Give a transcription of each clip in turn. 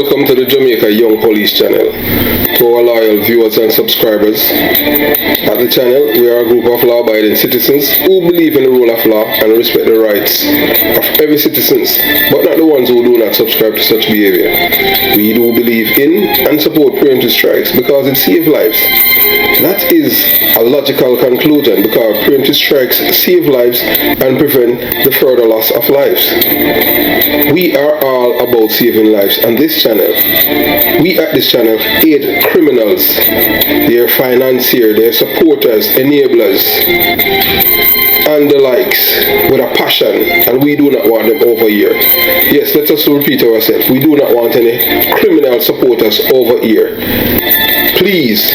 welcome to the Jamaica Young Police channel. To our loyal viewers and subscribers, at the channel we are a group of law-abiding citizens who believe in the rule of law and respect the rights of every citizen, but not the ones who do not subscribe to such behavior. We do believe in and support preemptive strikes because it saves lives. That is a logical conclusion because preemptive strikes save lives and prevent the further loss of lives. We are all about saving lives on this channel. We at this channel aid criminals, their financiers, their supporters, enablers, and the likes with a passion, and we do not want them over here. Yes, let us repeat ourselves. We do not want any criminal supporters over here. Please,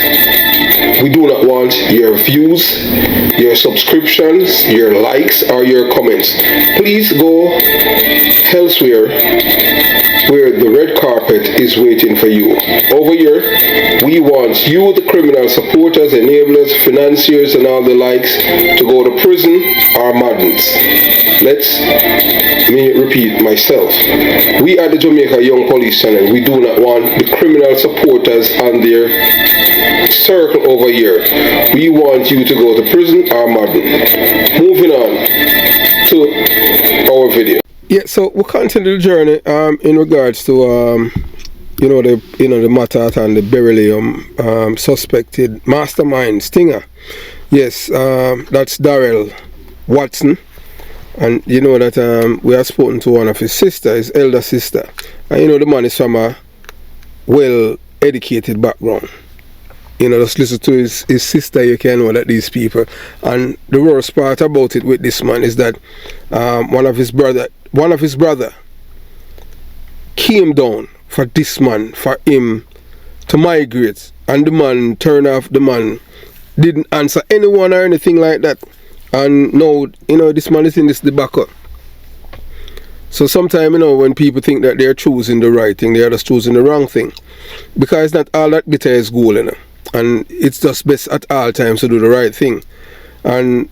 we do not want your views, your subscriptions, your likes, or your comments. Please go elsewhere where the red carpet is waiting for you. Over here, we want you, the criminal supporters, enablers, financiers, and all the likes, to go to prison or madness. Let me repeat myself. We at the Jamaica Young Police channel, we do not want the criminal supporters and their circle over here. We want you to go to prison or madness. Moving on to our video. Yeah, so we'll continue the journey in regards to the matter and the Beryllium suspected mastermind stinger. Yes, that's Darrell Watson, and you know that we have spoken to one of his sister, his elder sister, and you know the man is from a well-educated background. You know, just listen to his sister, you can know that these people. And the worst part about it with this man is that one of his brother came down for this man, for him to migrate, and the man turned off. The man didn't answer anyone or anything like that, and now this man is in this debacle. So sometimes when people think that they're choosing the right thing, they're just choosing the wrong thing, because not all that glitter is gold, and it's just best at all times to do the right thing. And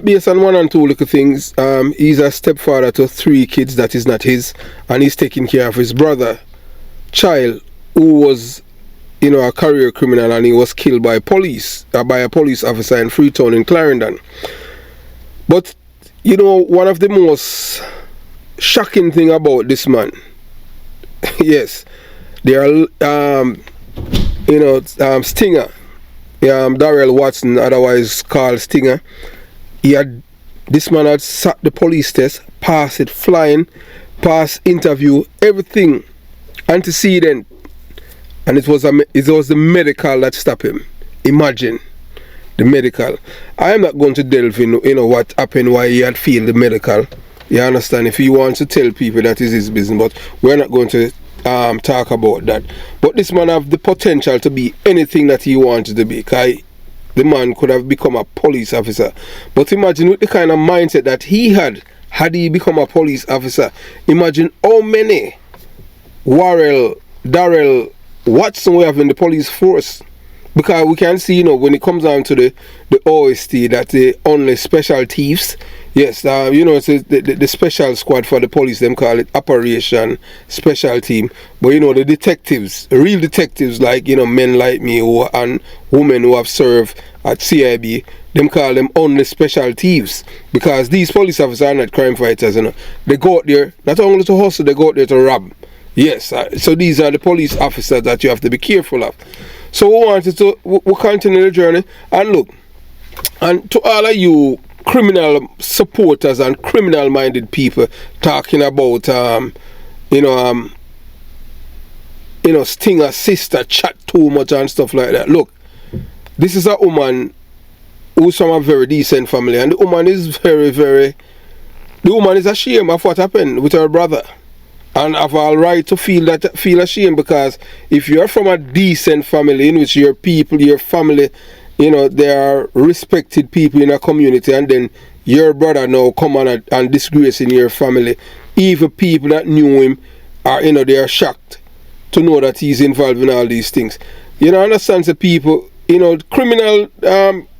based on one and two little things, he's a stepfather to 3 kids that is not his, and he's taking care of his brother child who was a career criminal, and he was killed by a police officer in Freetown in Clarendon. But one of the most shocking thing about this man, yes, they are Stinger, Darrell Watson, otherwise called Stinger. This man had sat the police test, passed it flying, passed interview, everything, antecedent, and it was the medical that stopped him. Imagine the medical. I am not going to delve in what happened, why he had failed the medical. You understand? If he wants to tell people, that is his business, but we're not going to talk about that. But this man have the potential to be anything that he wanted to be, because the man could have become a police officer. But imagine with the kind of mindset that he had he become a police officer, imagine how many Darrell Watson we have in the police force. Because we can see, when it comes down to the OST, that the only special thieves, yes, it's the special squad for the police, them call it Operation Special Team. But the detectives, real detectives, like men like me and women who have served at CIB, them call them only special thieves, because these police officers are not crime fighters. They go out there not only to hustle, they go out there to rob. Yes, so these are the police officers that you have to be careful of. So we'll continue the journey, and look, and to all of you criminal supporters and criminal minded people talking about Stinger's sister chat too much and stuff like that. Look, this is a woman who's from a very decent family, and the woman is the woman is ashamed of what happened with her brother, and have all right to feel ashamed, because if you're from a decent family in which your people, your family, they are respected people in a community, and then your brother now come on and disgrace in your family, even people that knew him are they are shocked to know that he's involved in all these things. Understand the people, criminal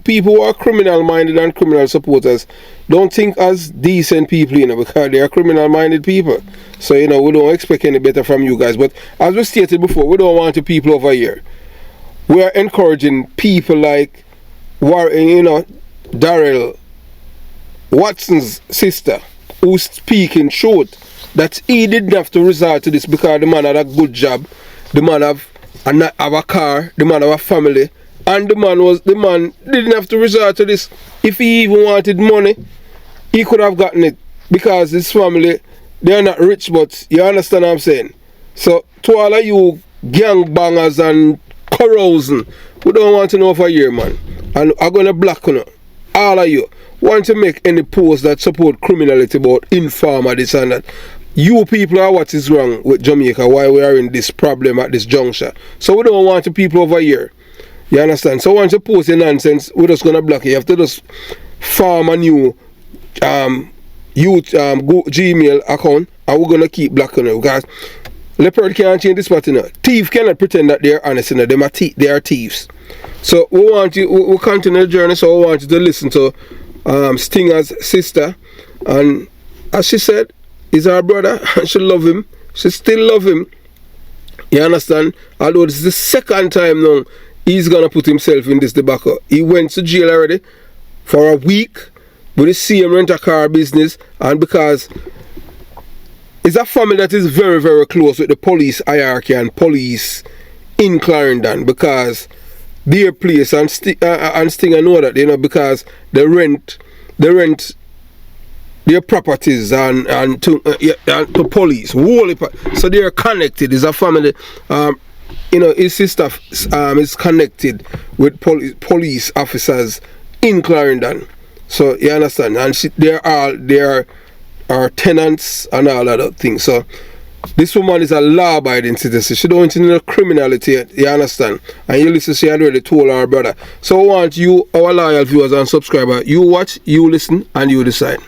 people who are criminal-minded and criminal supporters don't think as decent people, you know, because they are criminal-minded people. So, you know, we don't expect any better from you guys. But as we stated before, we don't want the people over here. We are encouraging people like, you know, Daryl, Watson's sister, who's speaking truth, that he didn't have to resort to this because the man had a good job, the man have a car, the man have a family, and the man didn't have to resort to this. If he even wanted money, he could have gotten it because his family, they are not rich, but you understand what I'm saying? So to all of you gangbangers and carousing, we don't want to know for a year, man. And I'm gonna block you, all of you. Want to make any post that support criminality about informer this and that. You people are what is wrong with Jamaica, why we are in this problem at this juncture. So we don't want the people over here. You understand? So once you post the nonsense, we're just gonna block you. You have to just form a new Gmail account, and we're gonna keep blocking you because leopard can't change this part, you know. Thief cannot pretend that they're honest, you know. They are thieves. So we want you, we continue the journey, so we want you to listen to Stinger's sister, and as she said, he's our brother and she love him. She still love him. You understand? Although this is the second time now he's gonna put himself in this debacle. He went to jail already for a week with the same rent-a-car business, and because it's a family that is very, very close with the police hierarchy and police in Clarendon, because their place and Stinger know that, you know, because they rent their properties and to police. So they are connected. It's a family. You know, his sister is connected with police officers in Clarendon. So you understand, and there are tenants and all other things. So this woman is a law-abiding citizen. She don't know criminality, you understand? And you listen, she already told her brother. So I want you, our loyal viewers and subscribers, you watch, you listen, and you decide.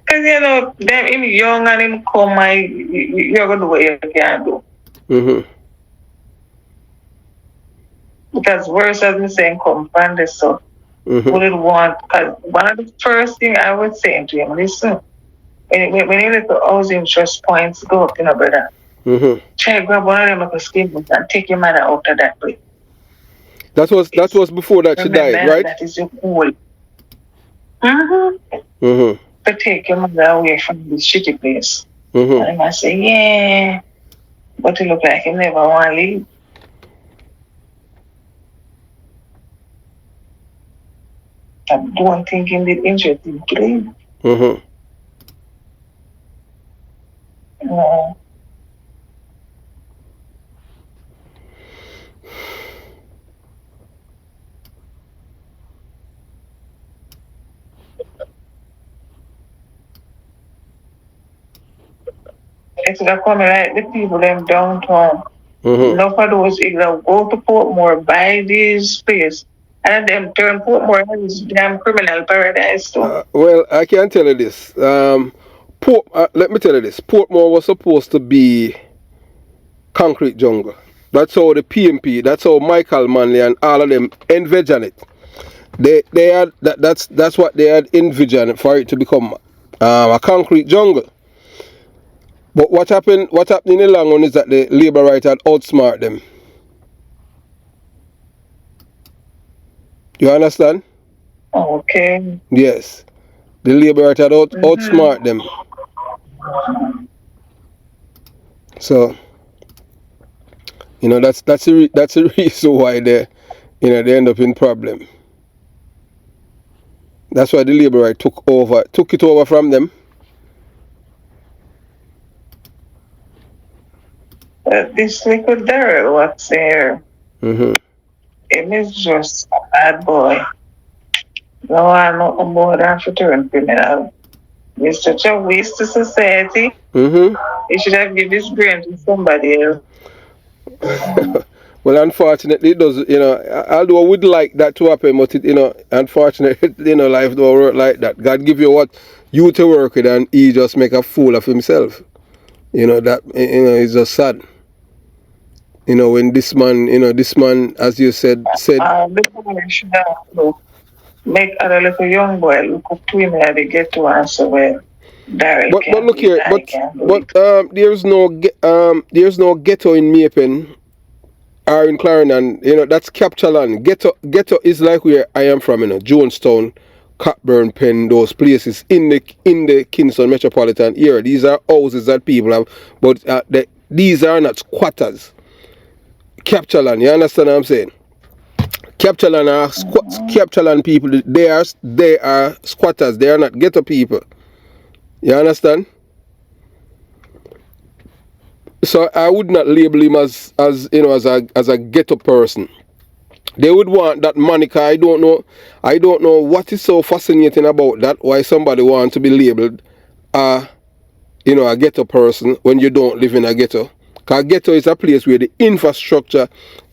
Because, you know, them him young and him come, you're going to do what you can do. Mm-hmm. Because worse as me saying, come from this, so what it want. Because one of the first things I would say to him, listen, when you let the housing trust points go up, you know, brother, try to grab one of them like a skateboard and take your mother out of that place. That was before that she died, right? That is your goal. To take your mother away from this shitty place. And I say, yeah, but it look like you never want to leave. I don't think in the interest in leave. No. It's gonna come like the people them downtown. Enough of those either go to Portmore, buy this place, and them turn Portmore into this damn criminal paradise too. Well, I can tell you this. Let me tell you this. Portmore was supposed to be concrete jungle. That's how the PMP, that's how Michael Manley and all of them envisioned it. They had that's what they had envisioned for it to become a concrete jungle. But what happened in the long run is that the Labour right had outsmart them. You understand? Okay. Yes. The Labour right had outsmart them. So, you know, that's the reason why they end up in problem. That's why the Labour right took it over from them. This little Daryl, what's there? It is just a bad boy. No, I'm not more than for turn criminal. It's such a waste to society. He should have given his brain to somebody else. Well, unfortunately, it does. You know, although I would like that to happen, but unfortunately, life don't work like that. God give you what you to work with, and he just make a fool of himself. You know that. It's just sad. When this man, as you said. The police should have to make other little young boy look up to him at the ghetto and say, well, Daryl But can look do it, here, I can do it. there's no ghetto in Mapen or in Clarendon. That's capture land. Ghetto is like where I am from. Jonestown, Cockburn, Penn, those places in the Kingston metropolitan area. These are houses that people have, but these are not squatters. Capture land. You understand what I'm saying? Capture land are capture land people. They are squatters. They are not ghetto people. You understand? So I would not label him as a ghetto person. They would want that moniker. I don't know what is so fascinating about that. Why somebody wants to be labeled a ghetto person when you don't live in a ghetto. Because ghetto is a place where the infrastructure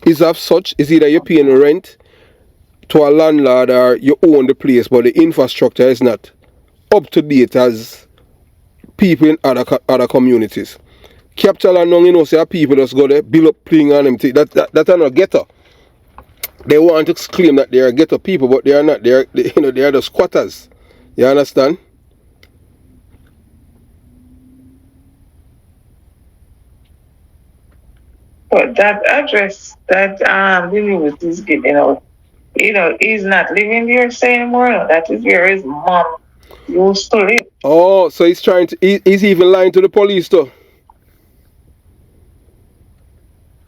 is of such. Is either you're paying rent to a landlord or you own the place, but the infrastructure is not up to date as people in other communities. Capture land, say people just go there, build up playing on them. That are not ghetto. They want to claim that they are ghetto people, but they are not. They are the squatters. You understand? But that address that the news is giving out, he's not living there anymore. That is where his mom used to live. Oh, so he's trying to. He's even lying to the police too.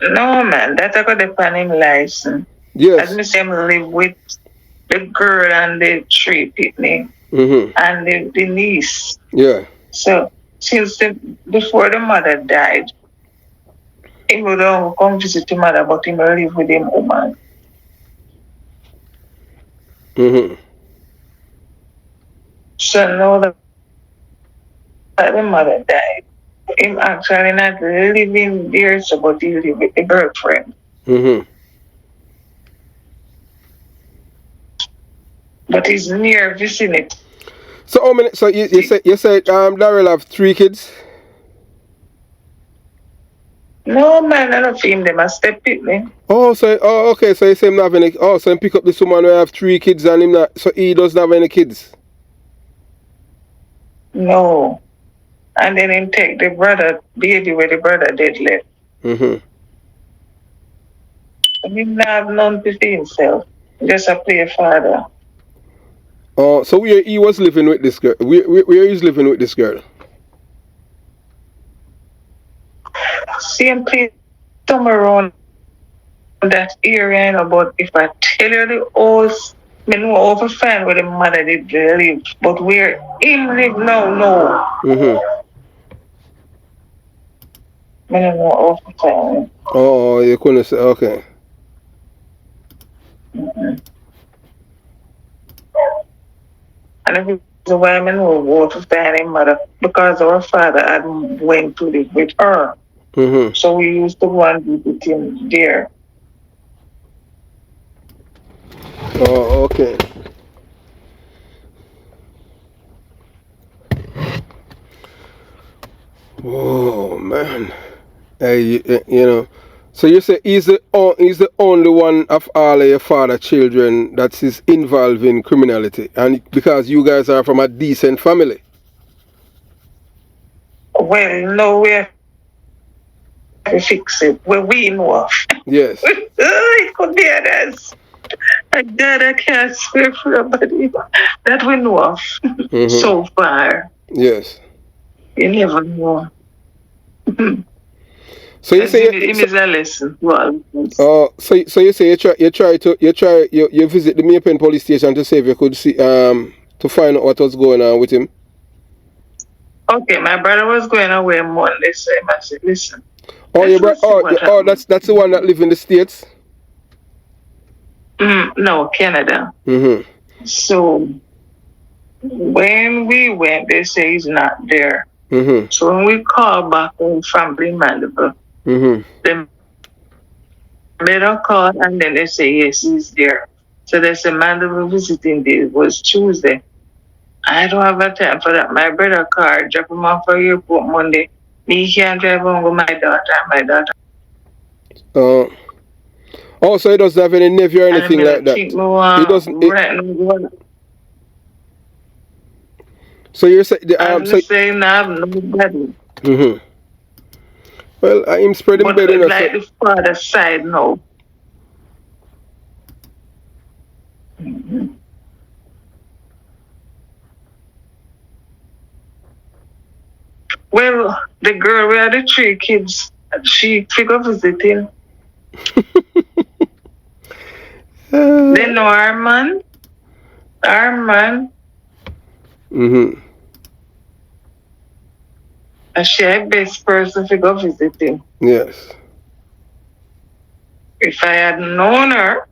No, man, that I got the pan him license. Yes. As me say, him live with the girl and the three people and the niece. Yeah. So since before the mother died, he would come visit the mother, but he live with him woman. So now that the mother died, him actually not living there, so but he live with the girlfriend. But he's near vicinity. So how many? So you said Daryl have 3 kids. No, man, I don't feel them. I step with me. Okay. So you say him not have any. Oh, so him pick up this woman who have 3 kids and him not. So he doesn't have any kids. No. And then him take the baby where the brother dead left. And him not have none to see himself. Just a play father. Oh, so where he was living with this girl? Where he's living with this girl? Same place somewhere around that area, but if I tell you the house, I know over fan where the mother did live, but where him live now, no. I don't know over fan. Oh, you couldn't say, okay. And if it's a woman who go to find him mother, because our father had went to live with her. So we used to go and visit him there. Oh, okay. Oh man, hey, So you say he's the only one of all of your father's children that is involved in criminality, and because you guys are from a decent family. Well, no, we have to fix it. We know of. Yes. It could be others. God, I can't speak for nobody that we know of so far. Yes. You never know. So you say it is a lesson. So you say you visit the Mapen police station to see if you could see to find out what was going on with him. Okay, my brother was going away Monday, so I said, listen. That's the one that live in the States? No, Canada. So when we went, they say he's not there. So when we call back home from Mandeville, they made a call and then they say yes, he's there. So they say Mandeville visiting day was Tuesday. I don't have a time for that. My brother car drop him off for airport Monday. Me can't drive home with my daughter. Oh, so he doesn't have any nephew or anything like that? He doesn't. So you're saying saying I have nobody. Well, I'm spreading but better. Like the father side now. Well, the girl we had the 3 kids, she figure visiting. They know our man. And she a best person to go visiting. Yes. If I had known her,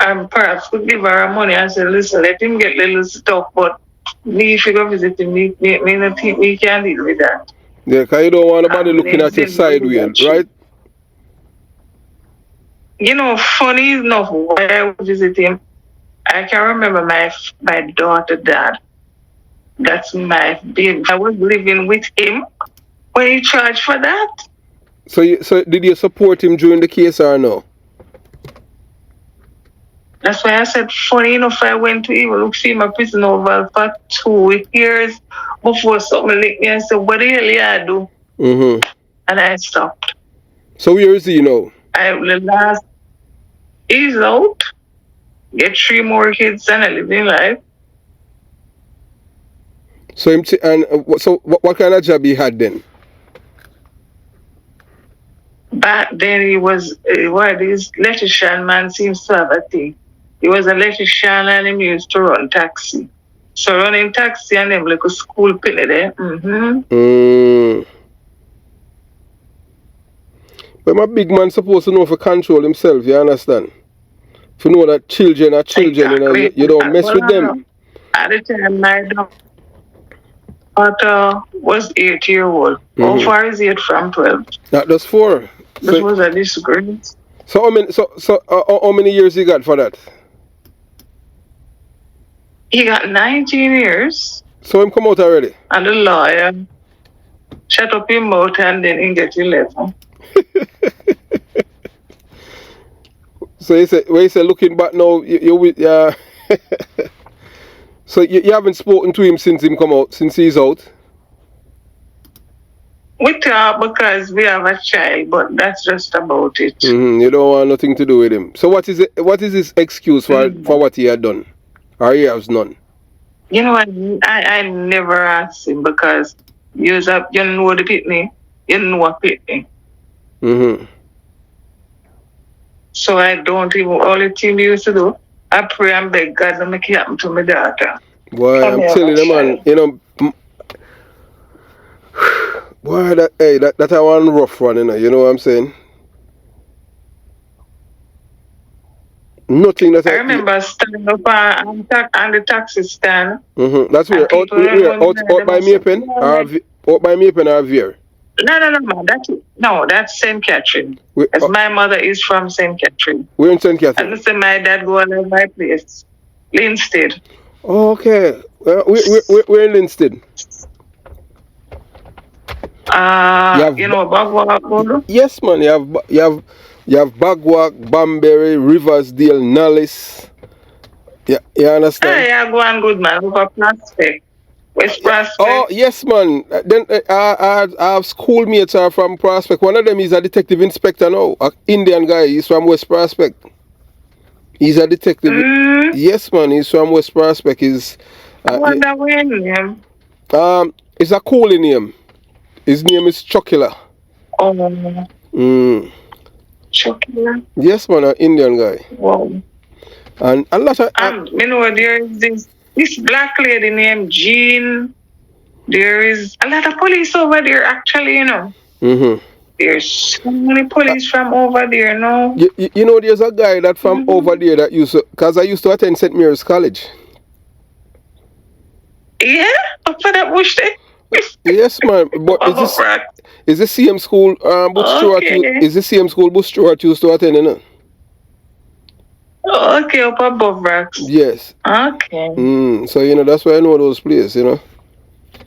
I perhaps could give her money and say, listen, let him get little stuff, but me if you go visiting me not think me can deal with that. Yeah, because you don't want nobody looking at your sideways, right? You know, funny enough, when I was visiting, I can remember my daughter dad. That's my baby. I was living with him when he charged for that. So did you support him during the case or no? That's why I said, funny enough, I went to even look see my prison over for 2 years before something licked me and said, what the hell you do? And I stopped. So where is he now? He's out. Get 3 more kids and a living life. So what kind of job he had then? Back then he was this electrician man seems to have a thing. He was an electrician and he used to run taxi. So running taxi and them like a school pillar there. But my big man supposed to know for control himself, you understand? To know that children are children, exactly. You don't mess with them. At the time my daughter was 8 years old. How far is 8 from 12? That's 4. This was a disgrace. So how many years he got for that? He got 19 years. So him come out already? And the lawyer shut up his mouth and then he get 11. So he said, looking back now, so you haven't spoken to him since he's out? We talk because we have a child, but that's just about it. You don't want nothing to do with him. So what is his excuse for what he had done? Or he has none? You know, I never asked him because you know the pitney, you know a pitney. So I don't even, all the thing we used to do, I pray and beg God to make it happen to my daughter. Boy, I'm telling you, man, you know, boy, that I one rough one, you know what I'm saying? Nothing that I remember standing up on the taxi stand. That's where out by Mapen or Veer? No, that's St. Catherine. My mother is from St. Catherine. We're in St. Catherine. And my dad go to my place, Linstead. Oh, okay. We're in Linstead. You know Bagwalk? Yes, man. You have Bagwalk, Banbury, Riversdale, Nollis. Yeah, you understand? Yeah, go on, good man. Over Prospect. West Prospect. Oh, yes, man. Then I have schoolmates are from Prospect. One of them is a detective inspector now. An Indian guy. He's from West Prospect. He's a detective. Yes, man. He's from West Prospect. I wonder where name. It's a cool name. His name is Chokila. Oh. Chokila? Yes, man. An Indian guy. Wow. And a lot of... you know, there is this black lady named Jean. There is a lot of police over there, actually, you know. There's so many police from over there, no? You know, there's a guy that from over there that used to... Because I used to attend St. Mary's College. Yeah? Up for that bush there? Yes, man. But is the same school Bush Stewart? Is the same school Bush Stewart used to attend, you know? Okay, up above rocks. Yes. Okay. So, you know, that's why I know those places, you know.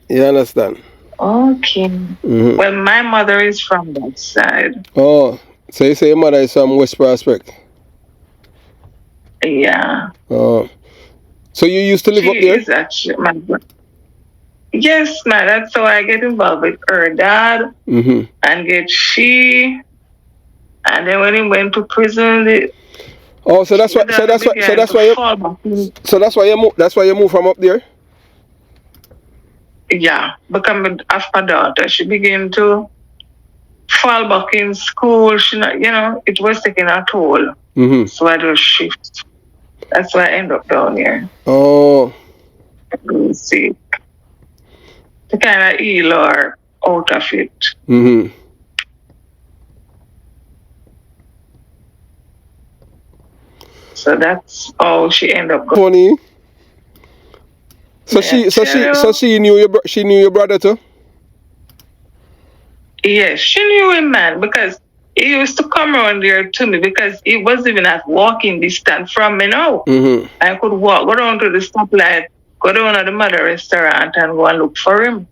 You understand? Okay. Well, my mother is from that side. Oh, So you say your mother is from West Prospect? Yeah. Oh. So you used to live up She there? is actually my yes, man. That's how I get involved with her dad and get she. And then when he went to prison, Oh, so that's why. began to fall back. So that's why you moved. That's why you moved from up there. Yeah, become after daughter, she began to fall back in school. She not, it was taking a toll. So I just shift. That's why I end up down here. Oh. See, to kind of heal her out of it. So that's how she ended up going. Funny. So she knew your brother too? Yes, she knew him, man, because he used to come around there to me because he was even at walking distance from me now. I could walk, go down to the stoplight, go down to the mother restaurant and go and look for him.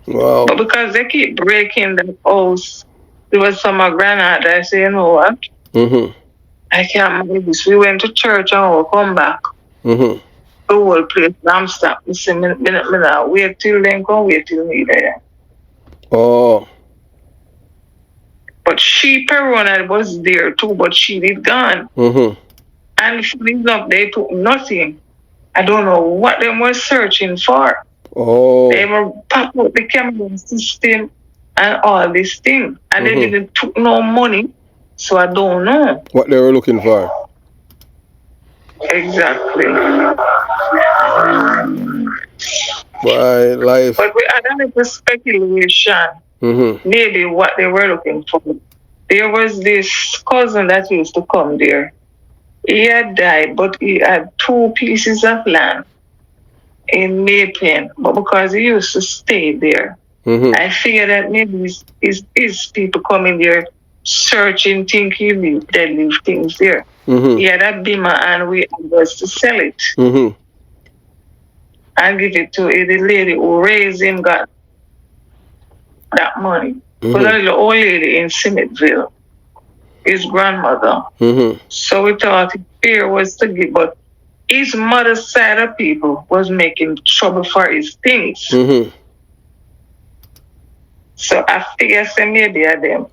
Wow. But because they keep breaking the house, there was some granite. I say, you know what? I can't believe this. We went to church and we'll come back. The whole place, I'm stopped. I say, me wait till then, come wait till me there. Oh. But she, Perona, was there too, but she did gone. And she lived up there took nothing. I don't know what they were searching for. Oh. They were pop up the camera system and all this thing. And they didn't took no money. So I don't know what they were looking for. Exactly. Why life? But we had a little speculation. Maybe what they were looking for. There was this cousin that used to come there. He had died, but he had 2 pieces of land in Maypen. But because he used to stay there, I figured that maybe his people coming there searching, thinking they leave things there. He had a beamer and we was to sell it. And give it to the lady who raised him, got that money. But a little old lady in Smithville, his grandmother. So we thought his fear was to give, but his mother's side of people was making trouble for his things. So I figured say maybe at them.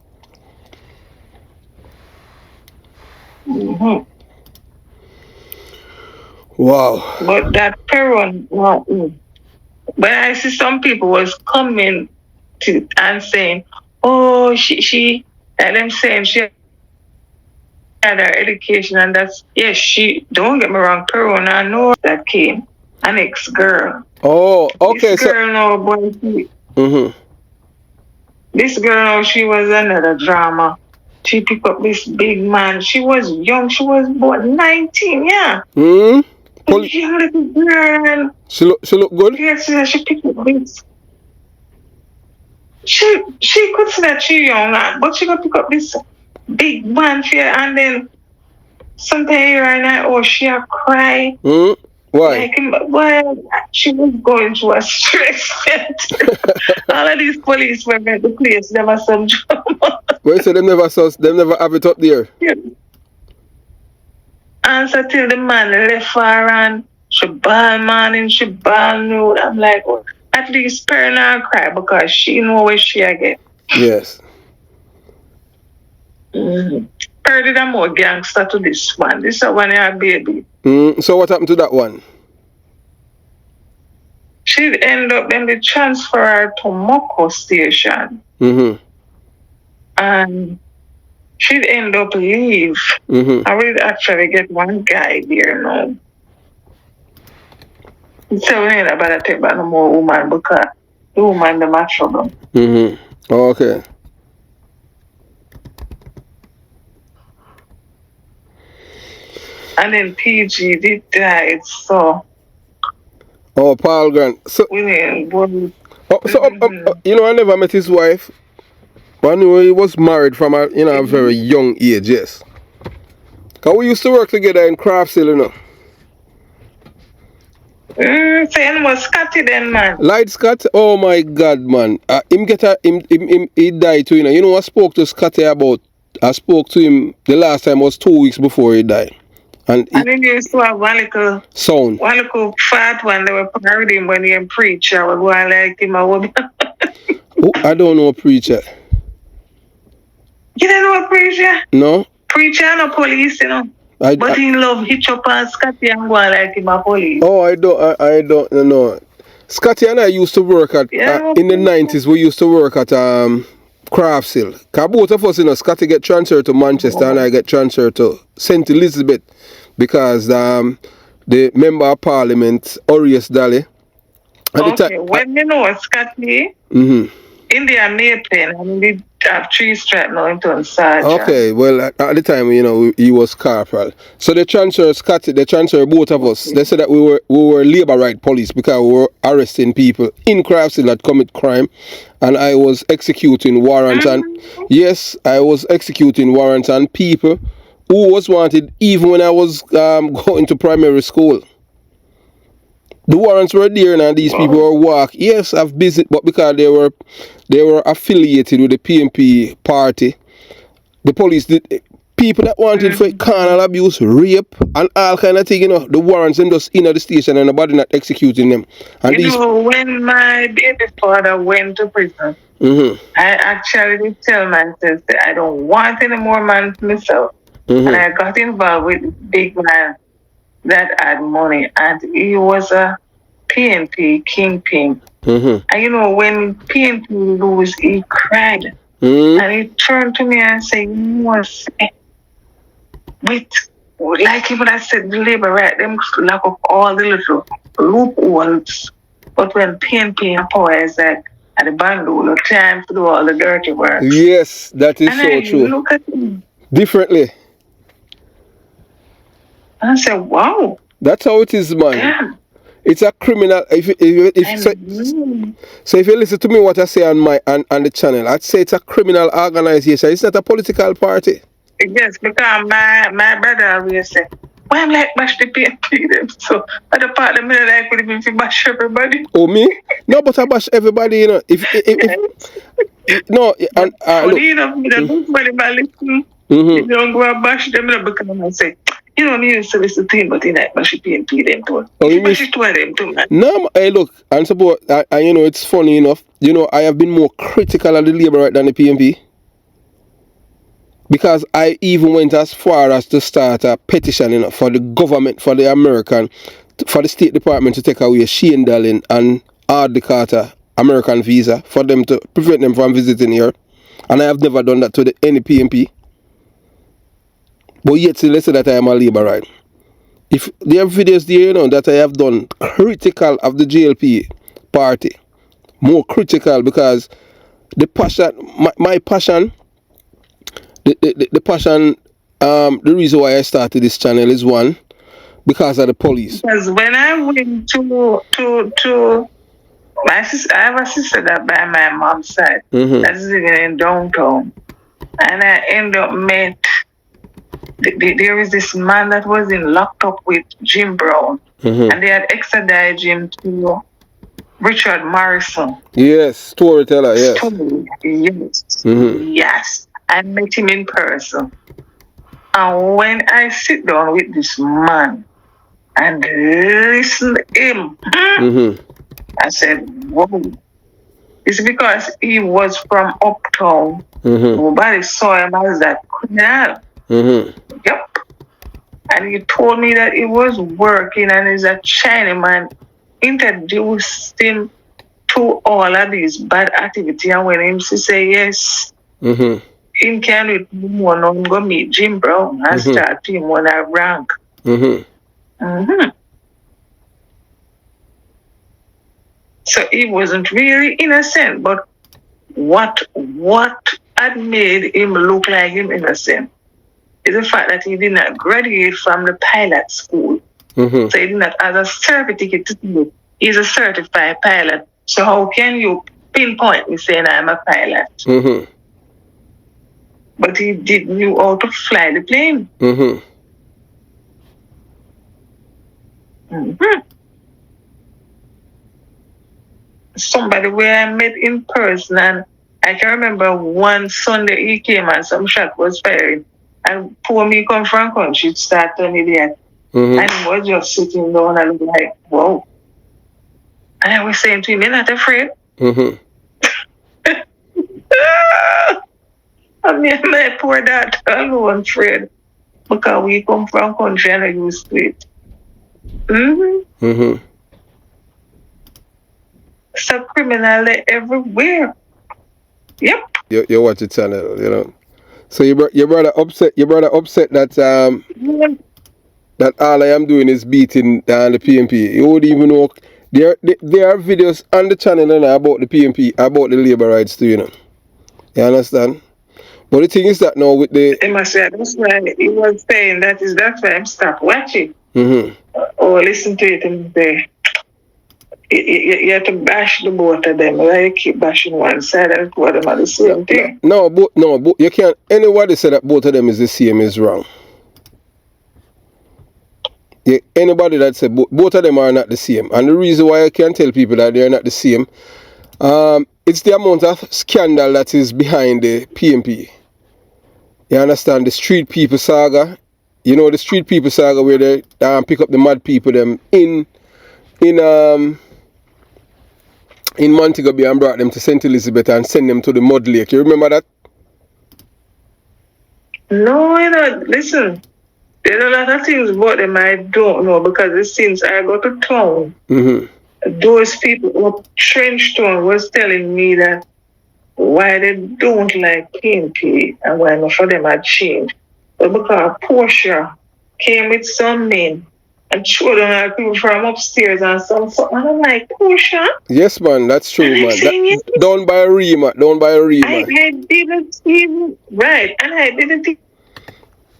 Wow. But that parent, but I see some people was coming to and saying, oh, she and them saying she had her education and that's, yes, she, don't get me wrong, Perona, I know that came, an ex-girl. Oh, okay. This girl now, boy, this girl now, she was another drama. She picked up this big man. She was young. She was about 19, yeah. Young little girl. She look good? Yes, she picked up this. She could say that she young, but she could pick up this big man for her, and then sometimes right now, oh, she a cry. Why? Well, she was going through a stress. All of these police were at the place, there was some drama. Well, so them never have it up there. Yeah. And so till the man left her and she ball morning, she ball nude. I'm like, oh, at least spare her cry because she know where she get. Yes. Her did a more gangster to this one. This is one her baby. So what happened to that one? She'd end up then they transfer her to Moko station. And she'd end up leave. I will actually get one guy there now. So we ain't about to take back no more woman because the woman them are trouble. Okay. And then PG did die, so. Oh, Paul Grant. So, we didn't worry. You know, I never met his wife. But I knew he was married from a very young age, yes. Because we used to work together in Craftsville, you know. Saying was Scotty then, man. Light Scott, oh my God, man. He died too, you know. You know, I spoke to Scotty about. I spoke to him the last time was 2 weeks before he died. And then you used to have one little fat one they were parodying him when he preached. I was going like him. I don't know a preacher. You don't know a preacher? No. Preacher, no police, you know. But he love hitch up on Scotty and go like him a police. Oh, I don't know. Scotty and I used to work at in the 90s. We used to work at Crafts Hill. Cause both of us, you know, Scotty get transferred to Manchester and I get transferred to St. Elizabeth because the member of Parliament, Orius Daly. Okay, when you know Scotty, India Maypen, and we have 3 stripe now into sergeant. Okay, well at the time, you know, he was corporal. So they transferred Scotty, they transferred both of us. They said that we were labor right police because we were arresting people in Crafts that commit crime, and I was executing warrants and yes, I was executing warrants on people who was wanted even when I was going to primary school. The warrants were there and these people were walk. Yes, I've visited, but because they were affiliated with the PNP party, the police did people that wanted for carnal abuse, rape, and all kind of thing, you know, the warrants and just in the station and nobody not executing them. And you know, when my baby father went to prison, I actually did tell myself that I don't want any more man for myself. And I got involved with this big man that had money, and he was a PNP kingpin. And you know, when PNP lose, he cried. And he turned to me and said, you was with, like even I said, the labor right, them lock up all the little loopholes. But when PNP and power is at the bando, no time to do all the dirty work. Yes, that is so true. Look at him differently. And I said, wow. That's how it is, man. Damn. It's a criminal. So if you listen to me, what I say on the channel, I'd say it's a criminal organization. It's not a political party. Yes, because my brother always said, why I'm like bash the PNP them? So at the part of me like would even bash everybody. Oh me? No, but I bash everybody, you know. If no, and look. You know, nobody listen. You don't go and bash them because I say, you know, me used to listen to him, but he like bash the PNP them too. Oh, you bash it to them too, man. No, hey, look, and support, you know, it's funny enough. You know, I have been more critical of the Labour right than the PNP. Because I even went as far as to start a petition, you know, for the government, for the State Department to take away Shane Dallin and Ardley Carter American visa for them to prevent them from visiting here. And I have never done that to any PNP. But yet, still, let's say that I am a Labour right. If there are videos there, you know, that I have done critical of the JLP party, more critical because the passion, my passion, the passion, the reason why I started this channel is one, because of the police. Because when I went to my sister, I have a sister that by my mom's side that's living in downtown, and I end up met. There is this man that was locked up with Jim Brown, and they had extradited him to Richard Morrison. Yes, storyteller. Yes. Yes. Yes. I met him in person, and when I sit down with this man and listen to him, I said, "Whoa!" It's because he was from uptown. Nobody saw him as that criminal. Yep. And he told me that he was working and he's a Chinaman, introduced him to all of these bad activity, and when him say yes, him can with more no go meet Jim Brown and start him on a rank. So he wasn't really innocent, but what had made him look like him innocent is the fact that he did not graduate from the pilot school. So he did not have a certificate to do it. He's a certified pilot. So how can you pinpoint me saying I'm a pilot? But he did knew how to fly the plane. somebody where I met in person, and I can remember one Sunday he came and some shot was fired. And poor me come from country, start telling me that. And he was just sitting down and like, whoa. And I was saying to him, you're not afraid? I mean, my poor dad alone afraid. Because we come from country and I used to it. So criminal everywhere. Yep. You watch the channel, you know. So your brother upset that that all I am doing is beating the PMP. You would even know there are videos on the channel about the PMP, about the labor rights too, you know. You understand? But the thing is that now with the that's why he was saying that's why I'm stopped watching. Or listen to it and say you have to bash the both of them. Why you keep bashing one side and two of them are the same thing? No, you can't. Anybody say that both of them is the same is wrong. Yeah, anybody that said both of them are not the same, and the reason why I can tell people that they are not the same, it's the amount of scandal that is behind the PMP. You understand? The street people saga. You know the street people saga where they pick up the mad people them in Montego Bay and brought them to St. Elizabeth and send them to the mud lake. You remember that? No, you know, listen. There's a lot of things about them I don't know because since I go to town, those people up Trenchtown was telling me that why they don't like PNP and why not for them had changed. But because Portia came with some men and showed them like people from upstairs and some and I'm like, Portia? Yes, man, that's true, man. Yes. Down by a Rima. I didn't even, right, and I didn't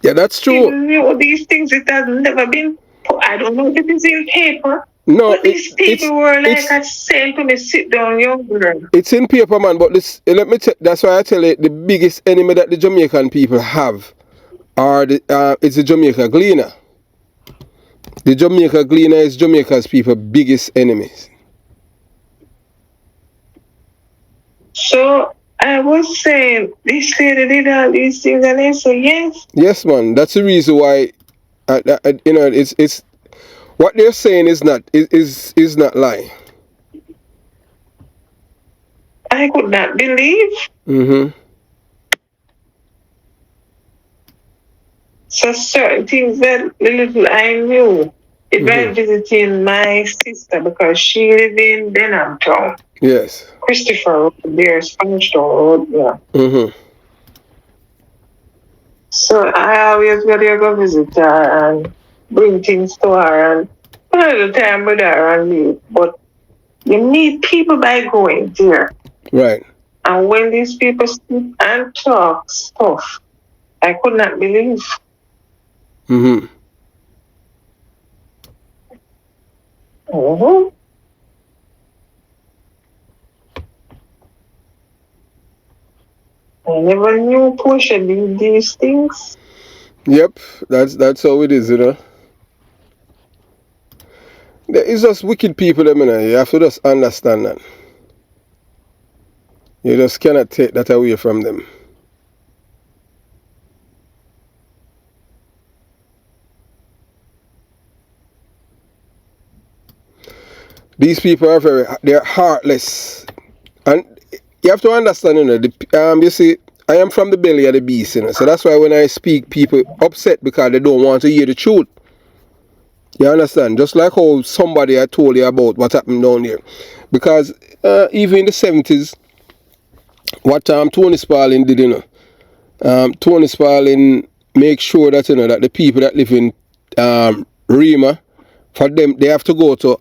yeah, that's true. Knew these things, it has never been, I don't know if it is in paper. No, but these people were like saying to me, sit down, young girl. It's in paper, man, but let me that's why I tell you the biggest enemy that the Jamaican people have are it's the Jamaica Gleaner. The Jamaica Gleaner is Jamaica's people's biggest enemies. So I was saying, this lady did all these things, and they say yes. Yes, man. That's the reason why, you know, it's what they're saying is not lie. I could not believe. So certain things that little I knew. If I visiting my sister because she lives in Benham Town. Yes. Christopher Road, there, Spanish Town Road, yeah. So I always go there go visit her and bring things to her and all the time with her and leave. But you meet people by going there. Right. And when these people sit and talk stuff, I could not believe. I never knew Portia did these things. Yep, that's how it is, you know. It's just wicked people, you know. You have to just understand that. You just cannot take that away from them. These people are they're heartless. And you have to understand, you know, you see, I am from the belly of the beast, you know. So that's why when I speak, people upset because they don't want to hear the truth. You understand? Just like how somebody I told you about what happened down there. Because even in the 70s, what Tony Spalding did, you know, Tony Spalding make sure that, you know, that the people that live in Rima, for them, they have to go to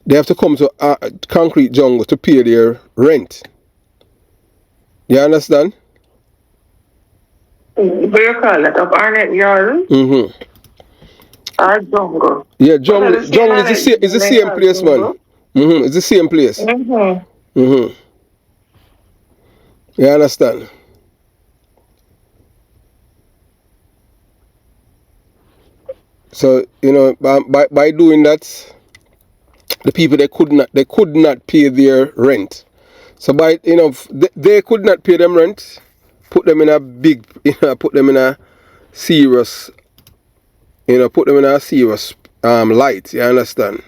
they have to come to concrete jungle to pay their rent. You understand? What do you call that? Up Arnett Yard? Or jungle? Yeah, jungle is the same place, man. It's the same place. You understand? So, you know, by doing that, The people they could not pay their rent. So by they could not pay them rent, put them in a big put them in a serious put them in a serious light, you understand?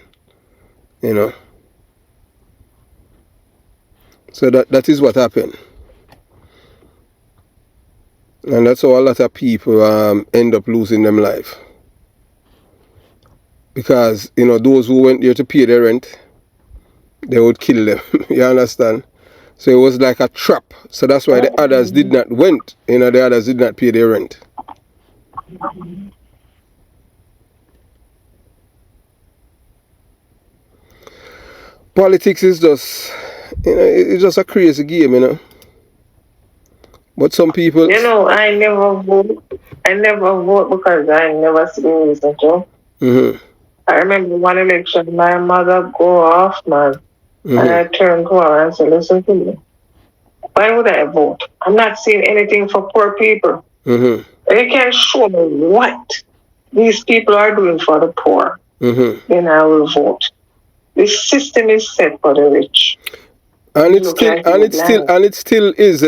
So that is what happened. And that's how a lot of people end up losing them life. Because, those who went there to pay their rent, they would kill them. You understand? So it was like a trap. So that's why the others did not went. The others did not pay their rent. Politics is just, it's just a crazy game, But some people... I never vote. I never vote because I never see the reason to. Mm-hmm. I remember one election, my mother go off, man. Mm-hmm. And I turned to her and said, listen to me. Why would I vote? I'm not seeing anything for poor people. Mm-hmm. They can show me what these people are doing for the poor. Mm-hmm. Then I will vote. This system is set for the rich. And it still is,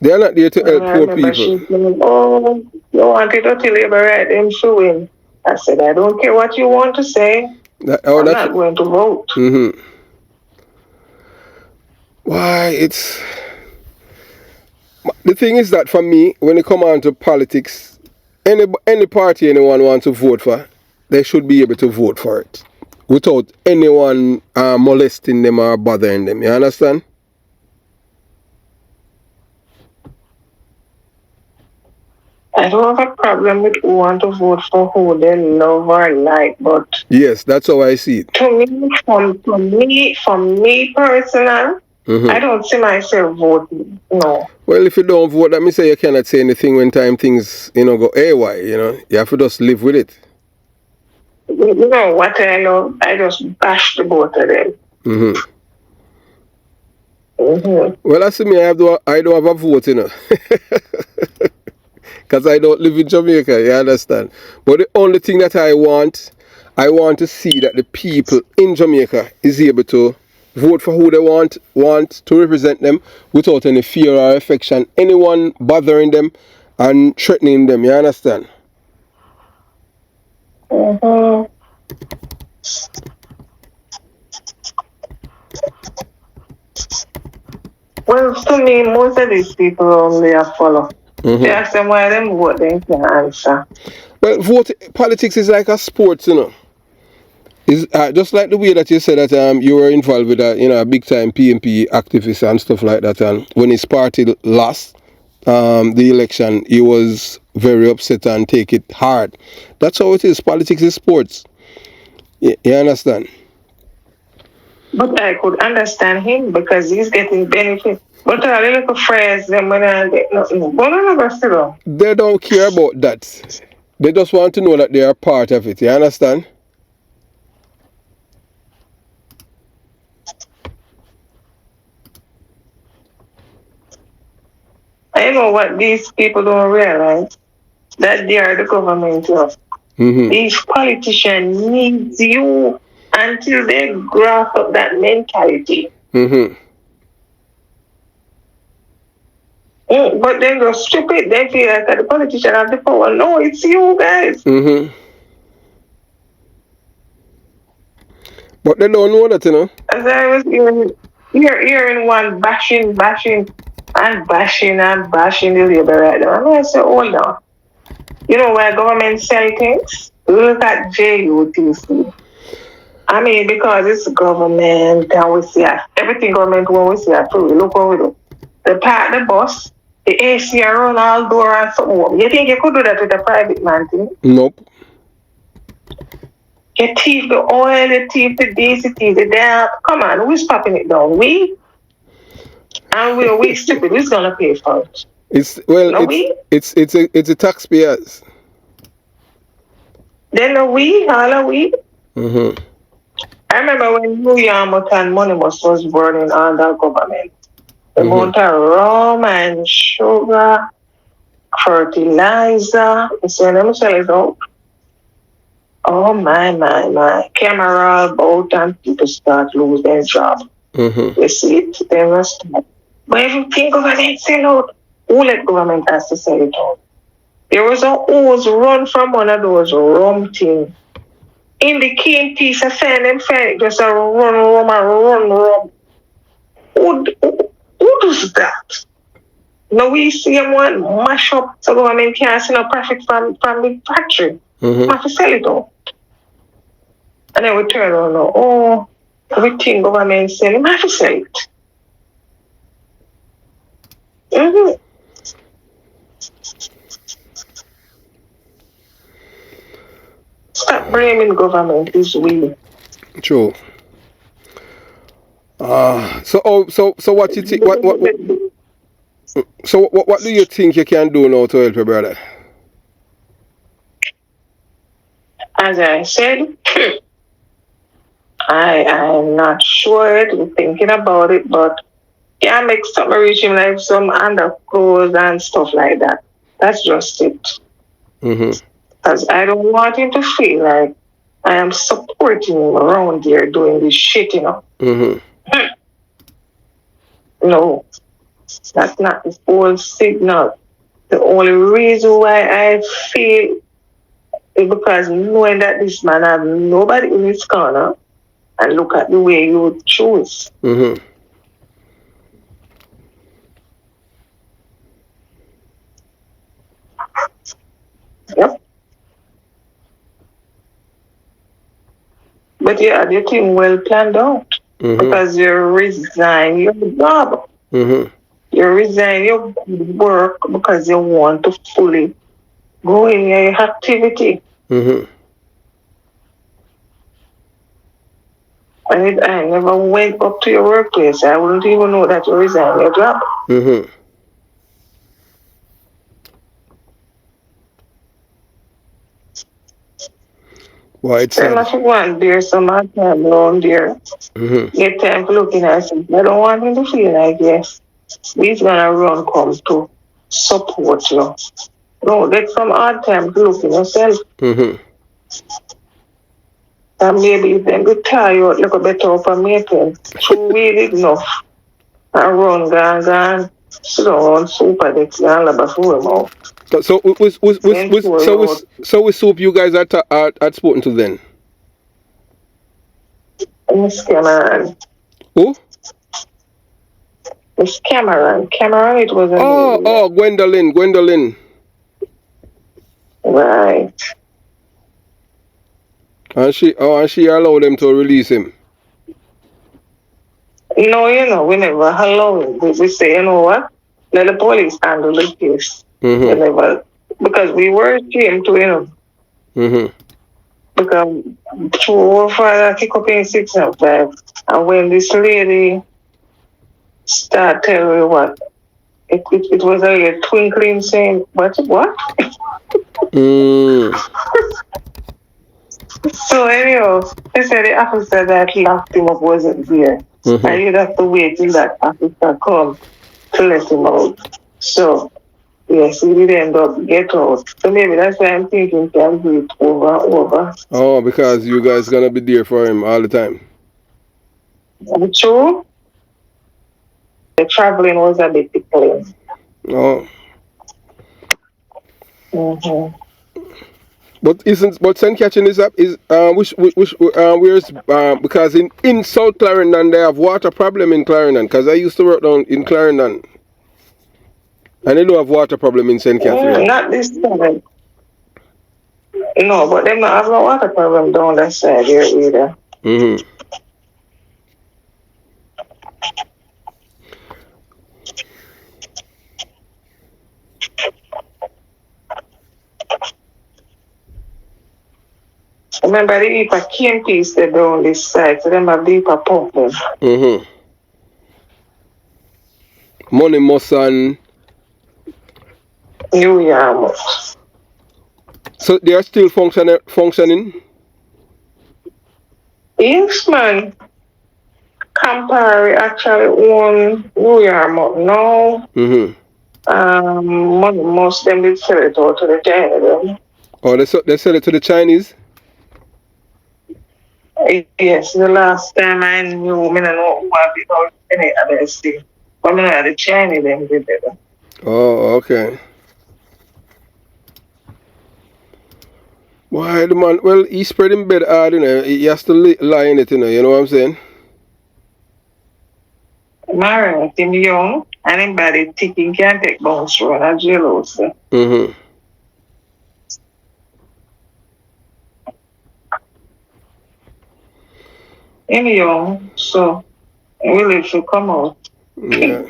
They are not there to help poor people. She said, oh, you wanted to tell Labor right them showing. I said, I don't care what you want to say. I'm not going to vote. Mm-hmm. Why, the thing is that for me, when it comes on to politics, any party anyone wants to vote for, they should be able to vote for it without anyone molesting them or bothering them. You understand? I don't have a problem with who want to vote for who they love or like, but yes, that's how I see it. To me, for me personally, mm-hmm. I don't see myself voting. No. Well, if you don't vote, that means you cannot say anything when things go AY. You have to just live with it. You know what I know? I just bash the both of them. Mm-hmm. Mm-hmm. Well, that's me. I don't have a vote, because I don't live in Jamaica, you understand? But the only thing that I want to see that the people in Jamaica is able to vote for who they want to represent them without any fear or affection, anyone bothering them and threatening them, you understand? Mm-hmm. Well, to me, most of these people only are follow. Mm-hmm. They ask them why them vote, they can answer. Well, politics is like a sport, It's just like the way that you said that you were involved with a big time PMP activist and stuff like that, and when his party lost the election, he was very upset and take it hard. That's how it is. Politics is sports. You understand? But I could understand him because he's getting benefit. But a little phrase them when I get nothing. They don't care about that. They just want to know that they are part of it. You understand? I know what these people don't realize, that they are the government. Mm-hmm. These politicians need you until they grasp up that mentality. Mm-hmm. But then they're stupid. They feel like the politician have the power. No, it's you guys. Mm-hmm. But they don't know that, As I was hearing one bashing the labor right now. I said, hold on. You know where government sell things? Look at JUTC. I mean, because it's government and we see everything government when we see through. Look what we do. They park the bus, the AC around all door and something. You think you could do that with a private man thing? Nope. You thief the oil, you thief the diesel, thief the damn. Come on, who's popping it down? We? And we stupid. Who's gonna pay for it? It's a taxpayers. Then all are we? Mm-hmm. I remember when New York and money was burning under government. The amount of rum and sugar, fertilizer. So let me tell you though. Oh my. Camera out and people start losing their job. You see it, they must stop. But everything government sell out, who let government has to sell it out? There was a hose run from one of those rum things. In the cane piece of fan and fan, just a run. Who does that? Now we see them one mash up so government can't see no profit from the factory. Have to sell it all. And then we turn around now, oh, everything government selling, have to sell it. Stop blaming government this way. True. So what you think? What do you think you can do now to help your brother? As I said, I'm not sure. I'm thinking about it, but yeah, make some reach him like some underclothes and stuff like that. That's just it. Because I don't want him to feel like I am supporting him around there doing this shit, you know. No, that's not the whole signal. The only reason why I feel is because knowing that this man has nobody in his corner, and look at the way you would choose. Yep. But yeah, the thing well planned out. Because you resign your job. You resign your work because you want to fully go in your activity. And I never went up to your workplace. I wouldn't even know that you resigned your job. Well, it's there must be one there, some time around there. Get time for looking at him. I don't want him to feel like, yes, he's gonna run come to support you. No, get some hard time to look in yourself. And maybe if they could tell you a little better up and make it too weird enough. And run, gone, sit down, super decks, and love before him out. So with soup you guys are spoken to then? Miss Cameron. Who? Miss Cameron. Cameron, it was a Gwendolyn. Right. And she allowed them to release him. No, we never allow him. We say, you know what? Let the police handle the case. Never, because we were ashamed to, because 2 or 5 kick up in 6 and 5. And when this lady started telling me what, it was a twinkling saying, what? So anyhow, they said the officer that locked him up wasn't there. And you'd have to wait till that officer come to let him out. So yes, he did end up get out. So maybe that's why I'm thinking can do it over. Oh, because you guys gonna be there for him all the time. True. The traveling was a bit tickling. Oh. But St. Catherine is where's because in South Clarendon they have water problem in Clarendon, because I used to work down in Clarendon. And they don't have water problem in St. Catherine. Not this time. No, but they don't have no water problem down that side here either. Remember, the deeper cane piece they down this side, so them have deeper pumping. Money Musson. New York. So they are still functioning? Yes, man. Campari actually own New York now. Most of them did sell it out to the Chinese. Oh, they sell it to the Chinese? Yes, the last time I knew, I don't know who I be out any other state. But I know the Chinese them did it. Oh, okay. Why the man? Well, he's spreading bed hard, you know. He has to lie in it, you know. You know what I'm saying? Married him young, anybody thinking can take bounce run a jail also. Mm-hmm. Him young, so we live to come out. Yeah.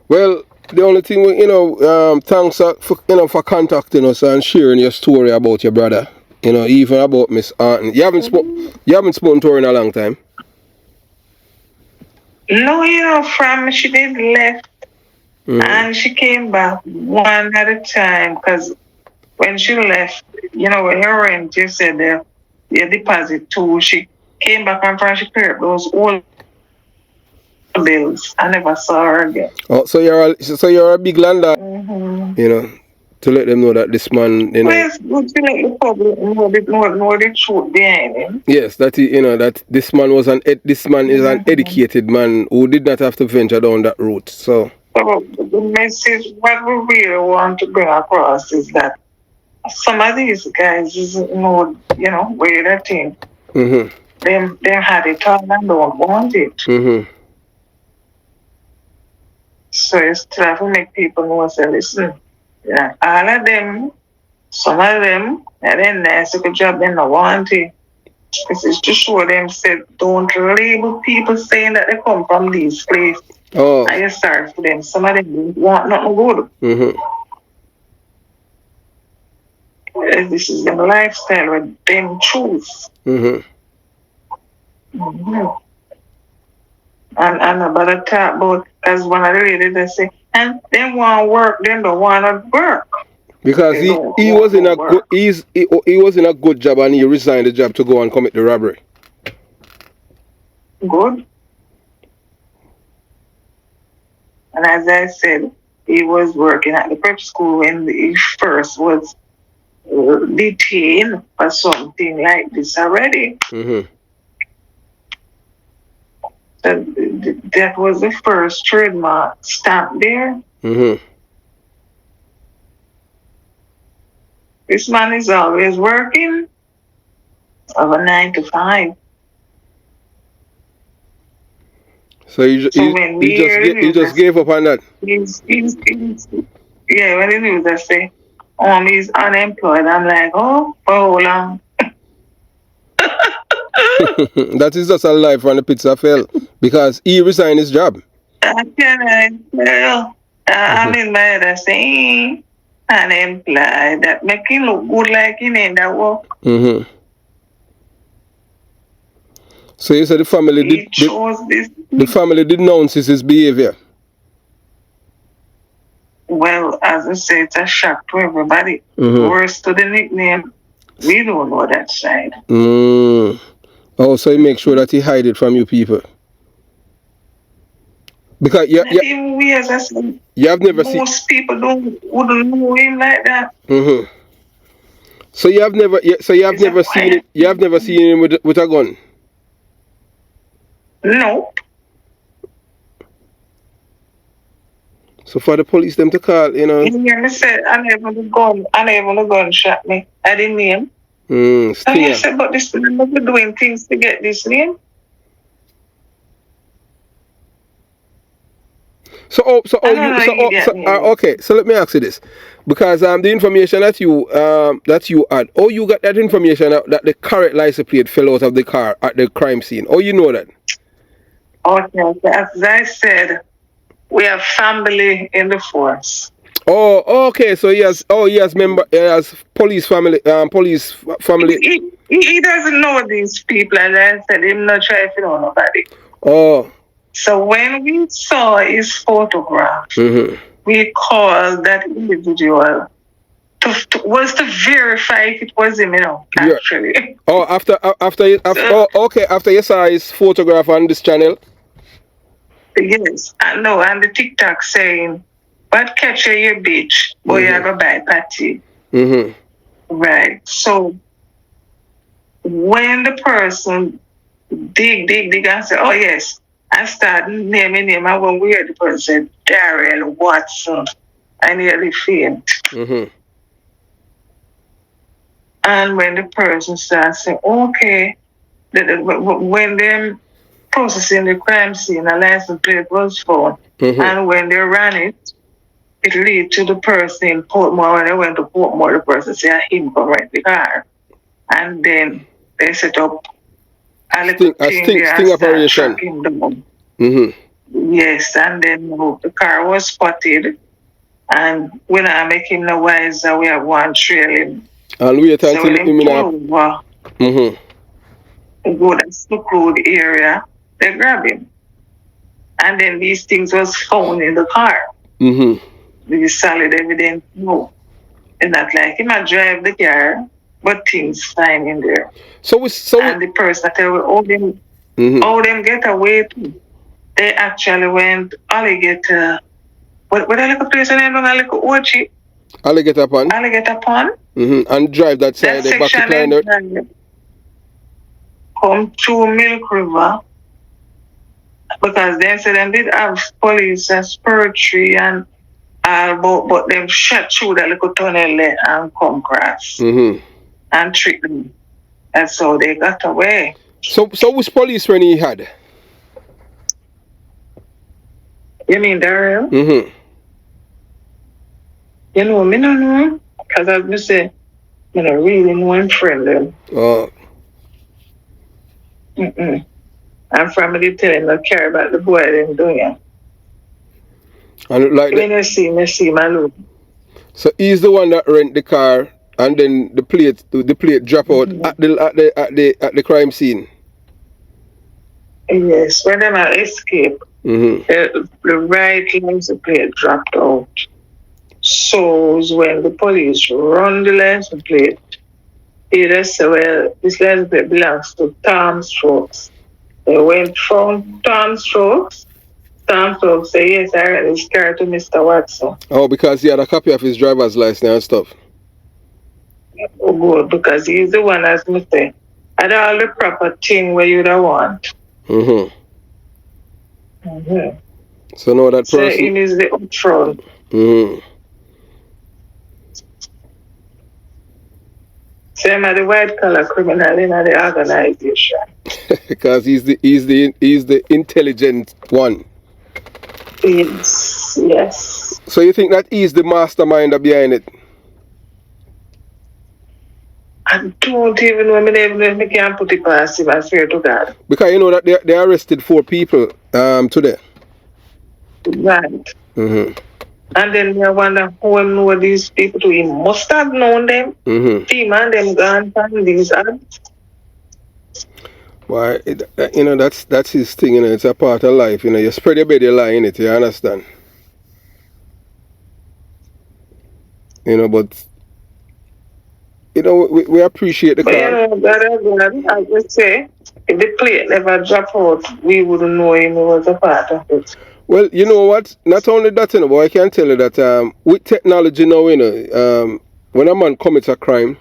Well, the only thing, thanks for contacting us and sharing your story about your brother. You know, even about Miss Anton. You haven't spoken to her in a long time. No, from she did left and she came back one at a time because when she left, when her rent, you said your deposit too, she came back and from she paid those old bills. I never saw her again. Oh, so you're a big landlord, Mm-hmm. you know, to let them know that this man, you know. Well, it's good to let the public know the truth behind him. Yes, that this man this man is an educated man who did not have to venture down that route. So the message, what we really want to bring across is that some of these guys is where that thing. Mm-hmm. They had it all and don't want it. Mm-hmm. So it's try to make people know, say, listen, yeah, all of them, some of them, and then nice good job, they don't want it. This is to show them, said, don't label people saying that they come from these places. Oh. And you start for them. Some of them don't want nothing good. Mm-hmm. This is the lifestyle where them choose. Mm-hmm. Mm-hmm. And about talk about, as one of the ladies they say, and they want to work, they don't want to work. Because he was in a good he was in a good job and he resigned the job to go and commit the robbery. Good. And as I said, he was working at the prep school when he first was detained for something like this already. Mm-hmm. So that was the first trademark stamp there. Mm-hmm. This man is always working over 9 to 5. So he just gave up on that. Yeah, when the news I say, he's unemployed, I'm like, oh, for how long? That is just a lie from the pits of hell because he resigned his job. I tell. I'm in my head, I say, unemployed. That make him look good like he in that work. Mm-hmm. So you said the family the family denounces his behavior. Well, as I say, it's a shock to everybody. Mm-hmm. Worse to the nickname, we don't know that side. Oh, so he makes sure that he hide it from you people. Because even we, as I said, you have never most people wouldn't know him like that. Mm-hmm. So you have never seen it. You have never seen him with a gun. No. So for the police them to call, You hear me say, I never the gun shot me. I didn't name. And I said, but this man must be doing things to get this name. Okay. So let me ask you this, because the information that you had, you got that information that the correct license plate fell out of the car at the crime scene. You know that? Okay. As I said, we have family in the force. Oh, okay. So he has police family. He doesn't know these people, and I said him not try to know nobody. Oh. So when we saw his photograph, we called that individual to verify if it was him, actually. Oh, after you saw his photograph on this channel? Yes. And the TikTok saying, but catch you bitch, boy, I go buy patty. Mm-hmm. Right. So when the person dig and say, oh yes, I start naming him, and when we heard the person said, Darrell Watson, I nearly faint. And when the person starts saying, okay, when them processing the crime scene, a license plate was found, and when they ran it, it lead to the person in Portmore. When they went to Portmore, the person said, him come rent the car. And then they set up a little thing there and start tracking them. Yes, and then the car was spotted, and we're not making no wise that we have one trailing. And wait so until when they pull over, they go to the road area, they grab him. And then these things was found in the car. These solid evidence, no. It's not like him might drive the car, but things fine in there. And the person tell me, all them get away too. They actually went alligator. What a little place name on a little Ochi? Alligator Pond. And drive that side that back to Kleiner. Come to Milk River. Because they said they did have police and spiritual and but them shot through that little tunnel there and come across and trick them. And so they got away. So which police when he had? You mean Darrell? You know, me no know. Because as I say, I don't really know him friend them. I'm family telling no care about the boy them doing. And like when you see my look. So he's the one that rent the car, and then the plate drop out at the crime scene. Yes, when them escape, the right license plate dropped out. So when the police run the license plate, they say, well, this license plate belongs to Tom Strokes. They went from Tom Strokes. Tom Strokes say, yes, I rent this car to Mr. Watson. Oh, because he had a copy of his driver's license and stuff. Oh, good, because he's the one, as me say, had all the proper thing where you don't want. So now that person. So him is the upfront. Same as the white collar criminal in the organization. Because he's the intelligent one. Yes. So you think that he's the mastermind behind it? I don't even know if I can put it past him, I swear to God. Because you know that they arrested 4 people today. Right. And then I wonder who know these people too. He must have known them. Team and them gone from these ads. Why, you know, that's his thing, you know, it's a part of life, you know, you spread your bed, you lie in it, you understand? You know, but, you know, we appreciate the car. But you know, I would say, if the plate never dropped out, we wouldn't know him was a part of it. Well, you know what, not only that, you know, but I can tell you that with technology now, you know, when a man commits a crime,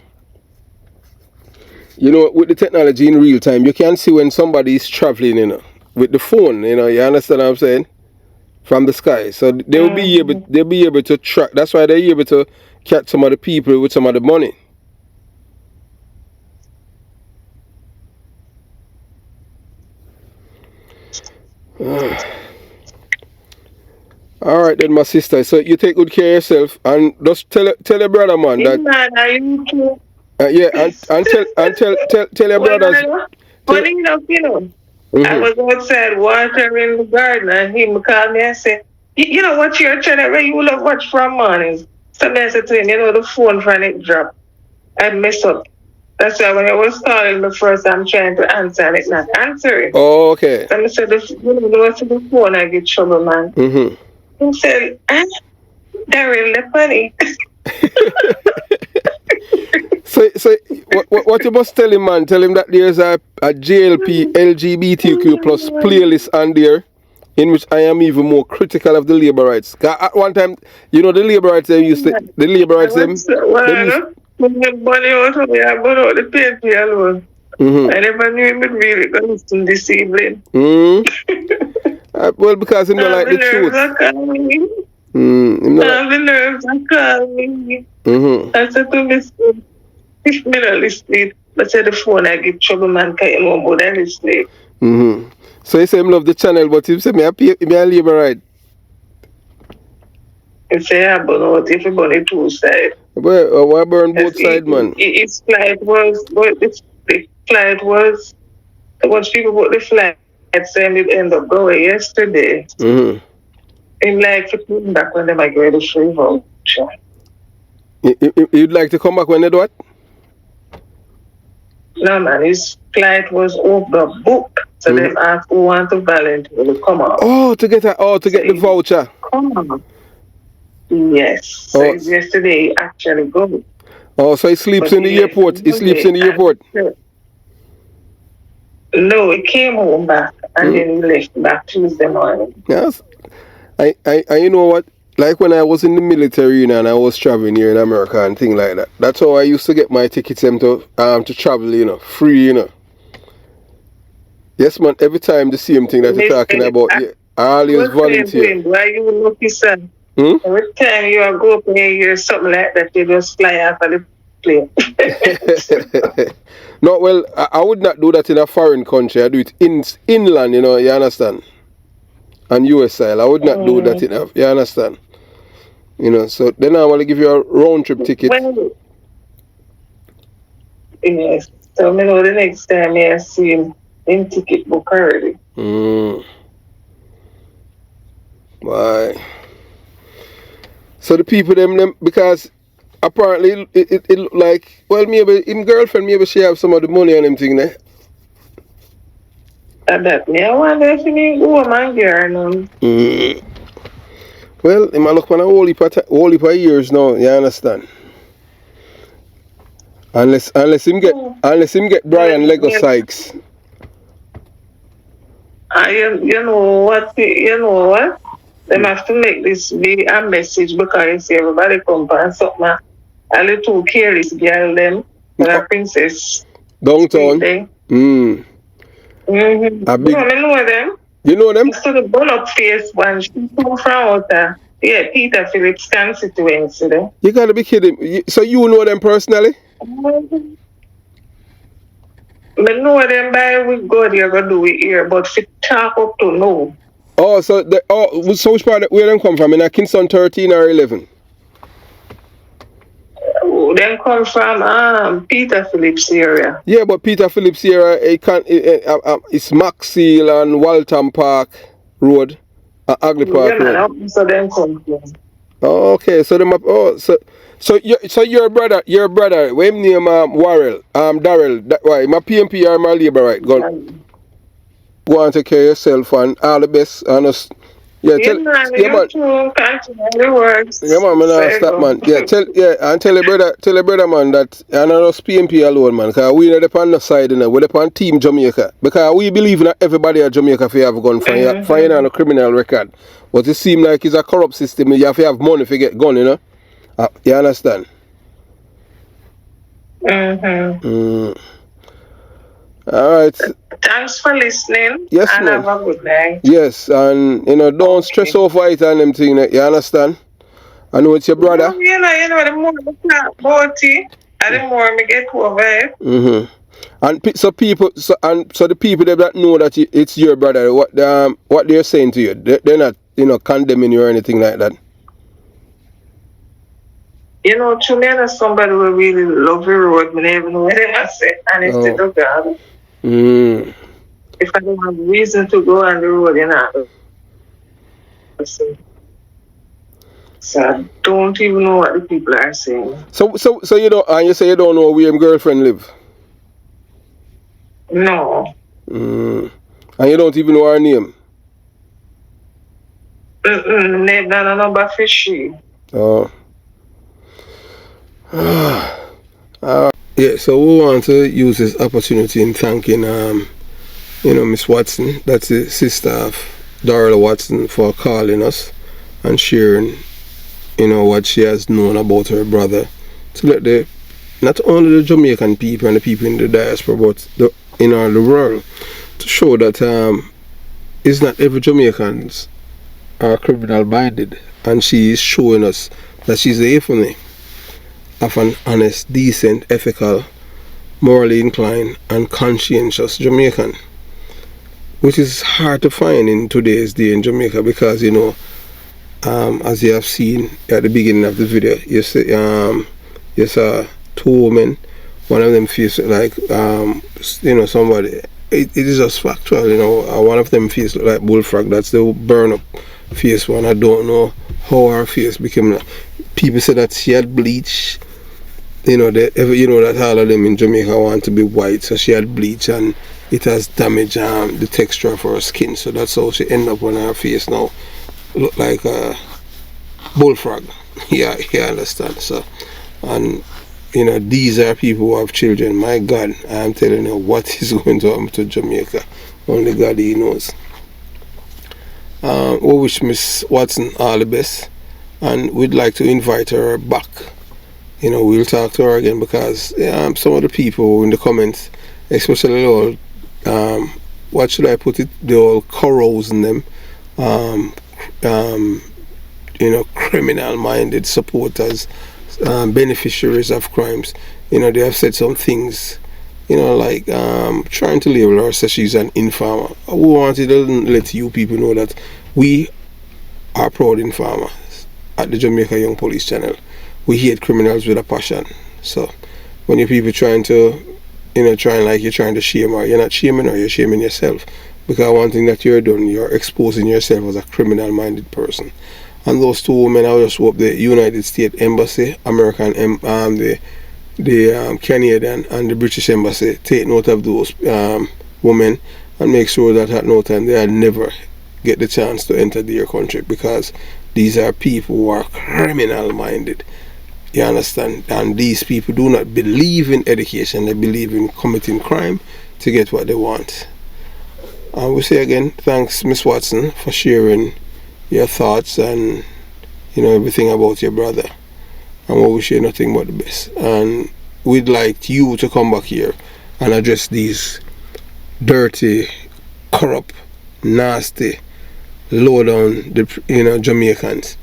you know, with the technology in real time, you can see when somebody is traveling, you know, with the phone, you know, you understand what I'm saying? From the sky. So they'll be able to track. That's why they're able to catch some of the people with some of the money. All right then, my sister. So you take good care of yourself and just tell your brother, man, that. And tell your brothers. Funny enough, you know, I was outside watering the garden, and he called me and said, you know what you're trying to you will have watch from mornings. So I said to him, you know, the phone from it dropped. I messed up. That's why when I was calling the first, I'm trying to answer and it's not answering. Oh, okay. So I said, the phone, I get trouble, man. He said, they're really funny. So what you must tell him, man? Tell him that there's a JLP LGBTQ plus playlist on there, in which I am even more critical of the labor rights. At one time, you know, the labor rights they used to, the labor rights them. Money out of me, I put out the paper alone. I never knew him would really go listen this evening. Well, because him not like the truth. Are calling. The nerves are calling. I said to Mr. If me not listening, but say the phone I give trouble man can you know more than listening. So he say him love the channel, but he say me a labor right. He say I burn out if you burn it two sides. Well, why burn both sides, man? His flight was, the flight was, once people bought the flight, saying it ended up going yesterday. Him like to come back when they might get the free voucher. You'd like to come back when they do what? No man, his flight was overbooked. So they asked who want to volunteer to come out. Oh, to get the voucher. Come on. Yes. So yesterday he actually go. Oh, so he sleeps in the airport. He sleeps in the airport. No, he came home back and then he left back Tuesday morning. Yes. I you know what? Like when I was in the military, and I was traveling here in America and things like that. That's how I used to get my tickets to travel, free, Yes, man. Every time the same thing that you're talking about, I always volunteer. Why you lucky, son? Every time you go up and hear something like that, you just fly after the plane. No, well, I would not do that in a foreign country. I do it inland, you understand? And US style. I would not do that you understand? So then I want to give you a round trip ticket. Well, yes. So I know the next time I see him in ticket book already. Why? So the people them because apparently it look like, well, maybe him girlfriend, maybe she have some of the money on him thing there. I wonder if he go man girl. Well, he might look on a whole heap of years now, you understand? Unless him get Brian Lego Sykes. You know what? They have to make this be a message because you see everybody come and something. A little careless girl them, a princess. Downtown. A big. I know them. You know them? So the bone up face one, she come from out there. Yeah, Peter Phillips constituency there. You gotta be kidding. So you know them personally? I know them by we go there go do it here, but if talk up to know. Oh, so which part where them come from? In a Kingston 13 or 11? Them come from Peter Phillips area. Yeah, but Peter Phillips area it's Maxfield and Waltham Park Road, Agley Park Road. So them come from. Oh, okay, so them so your brother, what him name Warrell, Darrell, why my PMP or my labor right? Go and take care of yourself and all the best and us. Yeah, man. Yeah, man, Stop, man. Yeah, tell your brother, man, that I'm not just PMP alone, man. Because we not on the side, we're on Team Jamaica. Because we believe that everybody at Jamaica if you have a gun, find on a criminal record. But it seems like it's a corrupt system. You have to have money if you get gun, you understand? All right. Thanks for listening. Yes, and ma'am. have a good night. Yes, and don't stress over it and them thing. You understand? I know it's your brother. The more we talk about it, and the more we get over it. And so the people that know that it's your brother, what they're saying to you, they're not condemning you or anything like that. To me, as somebody who really love the road, I never know what I say, and it's to God. If I don't have reason to go on the road, so I don't even know what the people are saying. So you don't, and you say you don't know where your girlfriend live? No. And you don't even know her name? Never know fishy. Oh. Yeah, so we want to use this opportunity in thanking Miss Watson, that's the sister of Darrell Watson, for calling us and sharing what she has known about her brother, to let the not only the Jamaican people and the people in the diaspora, but in all the world, to show that it's not every Jamaicans are criminal minded, and she is showing us that she's the epiphany of an honest, decent, ethical, morally inclined and conscientious Jamaican, which is hard to find in today's day in Jamaica, because as you have seen at the beginning of the video, you saw two women. One of them face like somebody. It is just factual, one of them face like bullfrog. That's the burn up face one. I don't know how her face became. People say that she had bleach. That all of them in Jamaica want to be white, so she had bleach and it has damaged the texture of her skin. So that's how she ended up on her face now. Look like a bullfrog. Yeah, you understand. So, and these are people who have children. My God, I'm telling you what is going to happen to Jamaica. Only God He knows. We wish Miss Watson all the best, and we'd like to invite her back. We'll talk to her again, because some of the people in the comments, especially all, what should I put it? They all carousing them. Criminal-minded supporters, beneficiaries of crimes. They have said some things, like trying to label her, so she's an informer. We wanted to let you people know that we are proud informers at the Jamaica Young Police channel. We hate criminals with a passion. So when you people trying to, trying like you're trying to shame her, you're not shaming her, you're shaming yourself. Because one thing that you're doing, you're exposing yourself as a criminal-minded person. And those two women, I just hope the United States Embassy, American, the Canadian and the British Embassy take note of those women, and make sure that at no time they'll never get the chance to enter their country, because these are people who are criminal-minded. You understand? And these people do not believe in education, they believe in committing crime to get what they want. And we say again, thanks Miss Watson for sharing your thoughts and everything about your brother, and we wish you nothing but the best. And we'd like you to come back here and address these dirty, corrupt, nasty, low down Jamaicans.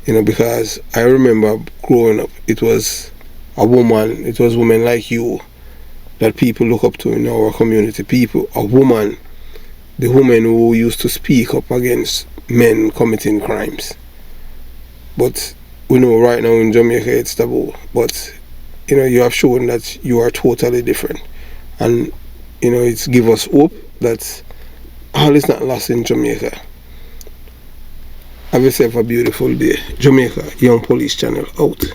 Because I remember growing up, it was women like you that people look up to in our community. The woman who used to speak up against men committing crimes. But we know right now in Jamaica it's taboo. But you have shown that you are totally different, and it's give us hope that all is not lost in Jamaica. Have yourself a beautiful day. Jamaica Young Police Channel out.